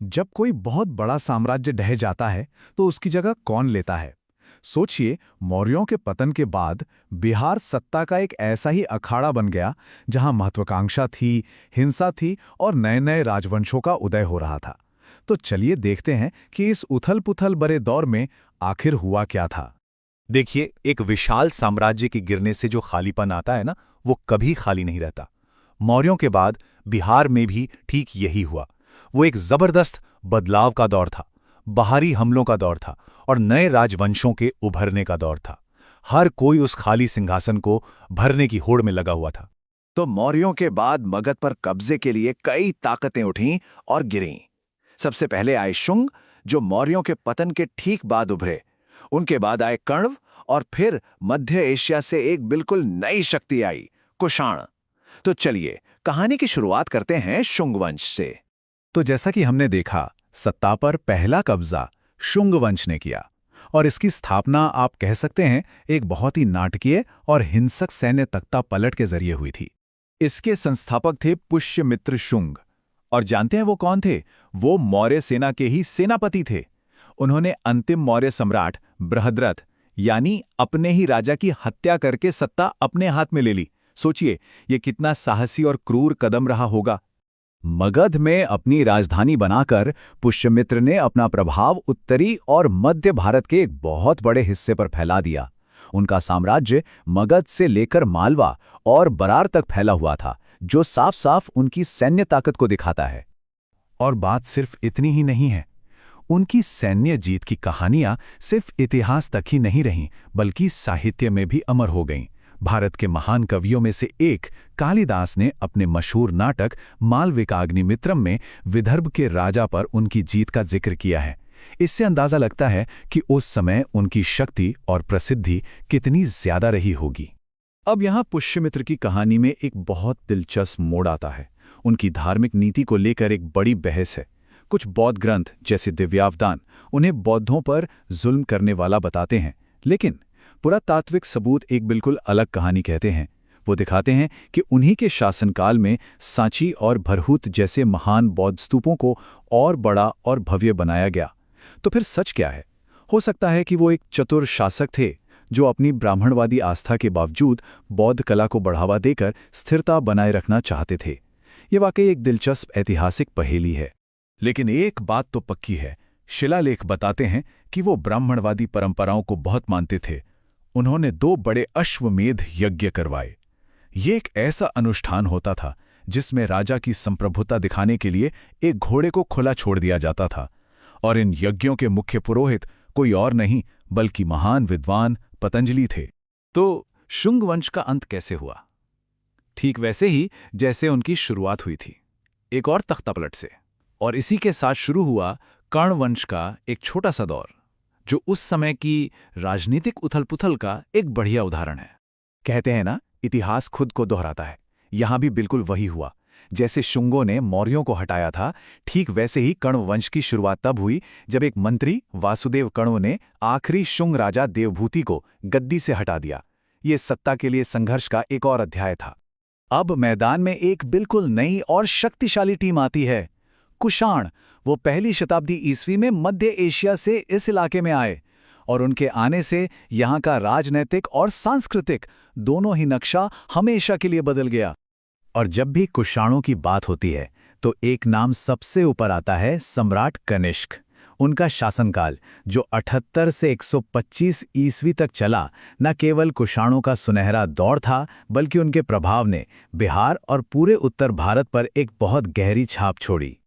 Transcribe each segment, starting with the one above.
जब कोई बहुत बड़ा साम्राज्य ढह जाता है तो उसकी जगह कौन लेता है। सोचिए, मौर्यों के पतन के बाद बिहार सत्ता का एक ऐसा ही अखाड़ा बन गया जहां महत्वाकांक्षा थी, हिंसा थी और नए नए राजवंशों का उदय हो रहा था। तो चलिए देखते हैं कि इस उथल-पुथल भरे दौर में आखिर हुआ क्या था। देखिए, एक विशाल साम्राज्य के गिरने से जो खालीपन आता है ना, वो कभी खाली नहीं रहता। मौर्यों के बाद बिहार में भी ठीक यही हुआ। वो एक जबरदस्त बदलाव का दौर था, बाहरी हमलों का दौर था और नए राजवंशों के उभरने का दौर था। हर कोई उस खाली सिंहासन को भरने की होड़ में लगा हुआ था। तो मौर्यों के बाद मगध पर कब्जे के लिए कई ताकतें उठीं और गिरीं। सबसे पहले आए शुंग, जो मौर्यों के पतन के ठीक बाद उभरे। उनके बाद आए कण्व और फिर मध्य एशिया से एक बिल्कुल नई शक्ति आई, कुषाण। तो चलिए कहानी की शुरुआत करते हैं शुंग वंश से। तो जैसा कि हमने देखा, सत्ता पर पहला कब्जा शुंग वंश ने किया और इसकी स्थापना आप कह सकते हैं एक बहुत ही नाटकीय और हिंसक सैन्य तख्ता पलट के जरिए हुई थी। इसके संस्थापक थे पुष्यमित्र शुंग। और जानते हैं वो कौन थे? वो मौर्य सेना के ही सेनापति थे। उन्होंने अंतिम मौर्य सम्राट बृहद्रथ यानी अपने ही राजा की हत्या करके सत्ता अपने हाथ में ले ली। सोचिए, ये कितना साहसी और क्रूर कदम रहा होगा। मगध में अपनी राजधानी बनाकर पुष्यमित्र ने अपना प्रभाव उत्तरी और मध्य भारत के एक बहुत बड़े हिस्से पर फैला दिया। उनका साम्राज्य मगध से लेकर मालवा और बरार तक फैला हुआ था, जो साफ साफ उनकी सैन्य ताकत को दिखाता है। और बात सिर्फ इतनी ही नहीं है। उनकी सैन्य जीत की कहानियां सिर्फ इतिहास तक ही नहीं रहीं, बल्कि साहित्य में भी अमर हो गईं। भारत के महान कवियों में से एक कालिदास ने अपने मशहूर नाटक मालविकाग्निमित्रम में विदर्भ के राजा पर उनकी जीत का जिक्र किया है। इससे अंदाजा लगता है कि उस समय उनकी शक्ति और प्रसिद्धि कितनी ज्यादा रही होगी। अब यहाँ पुष्यमित्र की कहानी में एक बहुत दिलचस्प मोड़ आता है। उनकी धार्मिक नीति को लेकर एक बड़ी बहस है। कुछ बौद्ध ग्रंथ जैसे दिव्यावदान उन्हें बौद्धों पर जुल्म करने वाला बताते हैं, लेकिन पुरातात्विक सबूत एक बिल्कुल अलग कहानी कहते हैं। वो दिखाते हैं कि उन्हीं के शासनकाल में सांची और भरहुत जैसे महान बौद्ध स्तूपों को और बड़ा और भव्य बनाया गया। तो फिर सच क्या है? हो सकता है कि वो एक चतुर शासक थे जो अपनी ब्राह्मणवादी आस्था के बावजूद बौद्ध कला को बढ़ावा देकर स्थिरता बनाए रखना चाहते थे। ये वाकई एक दिलचस्प ऐतिहासिक पहेली है। लेकिन एक बात तो पक्की है, शिलालेख बताते हैं कि वो ब्राह्मणवादी परंपराओं को बहुत मानते थे। उन्होंने 2 बड़े अश्वमेध यज्ञ करवाए। ये एक ऐसा अनुष्ठान होता था जिसमें राजा की संप्रभुता दिखाने के लिए एक घोड़े को खुला छोड़ दिया जाता था, और इन यज्ञों के मुख्य पुरोहित कोई और नहीं बल्कि महान विद्वान पतंजलि थे। तो शुंग वंश का अंत कैसे हुआ? ठीक वैसे ही जैसे उनकी शुरुआत हुई थी, एक और तख्तापलट से। और इसी के साथ शुरू हुआ कर्ण वंश का एक छोटा सा दौर, जो उस समय की राजनीतिक उथल-पुथल का एक बढ़िया उदाहरण है। कहते हैं ना, इतिहास खुद को दोहराता है। यहां भी बिल्कुल वही हुआ। जैसे शुंगों ने मौर्यों को हटाया था, ठीक वैसे ही कण्व वंश की शुरुआत तब हुई जब एक मंत्री वासुदेव कण्व ने आखिरी शुंग राजा देवभूति को गद्दी से हटा दिया। ये सत्ता के लिए संघर्ष का एक और अध्याय था। अब मैदान में एक बिल्कुल नई और शक्तिशाली टीम आती है, कुषाण। वो पहली शताब्दी ईस्वी में मध्य एशिया से इस इलाके में आए, और उनके आने से यहाँ का राजनैतिक और सांस्कृतिक दोनों ही नक्शा हमेशा के लिए बदल गया। और जब भी कुषाणों की बात होती है तो एक नाम सबसे ऊपर आता है, सम्राट कनिष्क। उनका शासनकाल जो 78 से 125 ईस्वी तक चला, न केवल कुषाणों का सुनहरा दौर था, बल्कि उनके प्रभाव ने बिहार और पूरे उत्तर भारत पर एक बहुत गहरी छाप छोड़ी।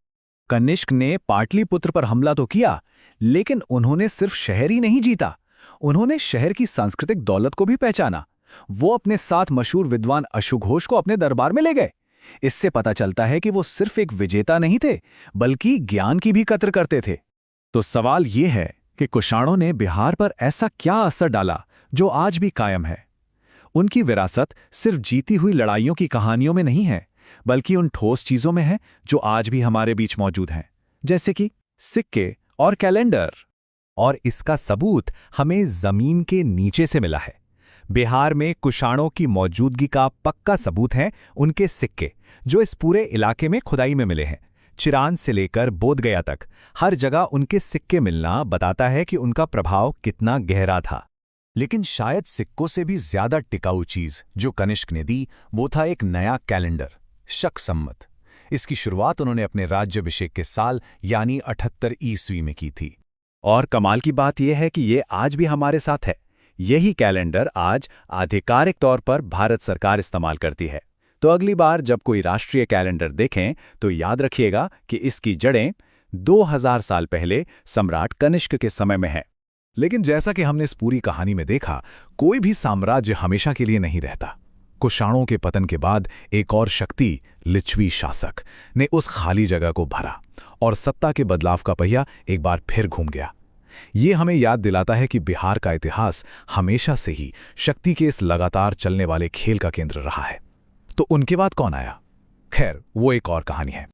कनिष्क ने पाटलिपुत्र पर हमला तो किया, लेकिन उन्होंने सिर्फ शहर ही नहीं जीता, उन्होंने शहर की सांस्कृतिक दौलत को भी पहचाना। वो अपने साथ मशहूर विद्वान अश्वघोष को अपने दरबार में ले गए। इससे पता चलता है कि वो सिर्फ एक विजेता नहीं थे, बल्कि ज्ञान की भी कद्र करते थे। तो सवाल ये है कि कुषाणों ने बिहार पर ऐसा क्या असर डाला जो आज भी कायम है? उनकी विरासत सिर्फ जीती हुई लड़ाइयों की कहानियों में नहीं है, बल्कि उन ठोस चीजों में है जो आज भी हमारे बीच मौजूद हैं, जैसे कि सिक्के और कैलेंडर। और इसका सबूत हमें जमीन के नीचे से मिला है। बिहार में कुषाणों की मौजूदगी का पक्का सबूत है उनके सिक्के, जो इस पूरे इलाके में खुदाई में मिले हैं। चिरान से लेकर बोधगया तक हर जगह उनके सिक्के मिलना बताता है कि उनका प्रभाव कितना गहरा था। लेकिन शायद सिक्कों से भी ज्यादा टिकाऊ चीज जो कनिष्क ने दी वो था एक नया कैलेंडर, शक सम्मत। इसकी शुरुआत उन्होंने अपने राज्याभिषेक के साल यानी 78 ईस्वी में की थी। और कमाल की बात यह है कि ये आज भी हमारे साथ है। यही कैलेंडर आज आधिकारिक तौर पर भारत सरकार इस्तेमाल करती है। तो अगली बार जब कोई राष्ट्रीय कैलेंडर देखें तो याद रखिएगा कि इसकी जड़ें 2000 साल पहले सम्राट कनिष्क के समय में है। लेकिन जैसा कि हमने इस पूरी कहानी में देखा, कोई भी साम्राज्य हमेशा के लिए नहीं रहता। कुषाणों के पतन के बाद एक और शक्ति, लिच्छवी शासक, ने उस खाली जगह को भरा और सत्ता के बदलाव का पहिया एक बार फिर घूम गया। ये हमें याद दिलाता है कि बिहार का इतिहास हमेशा से ही शक्ति के इस लगातार चलने वाले खेल का केंद्र रहा है। तो उनके बाद कौन आया? खैर, वो एक और कहानी है।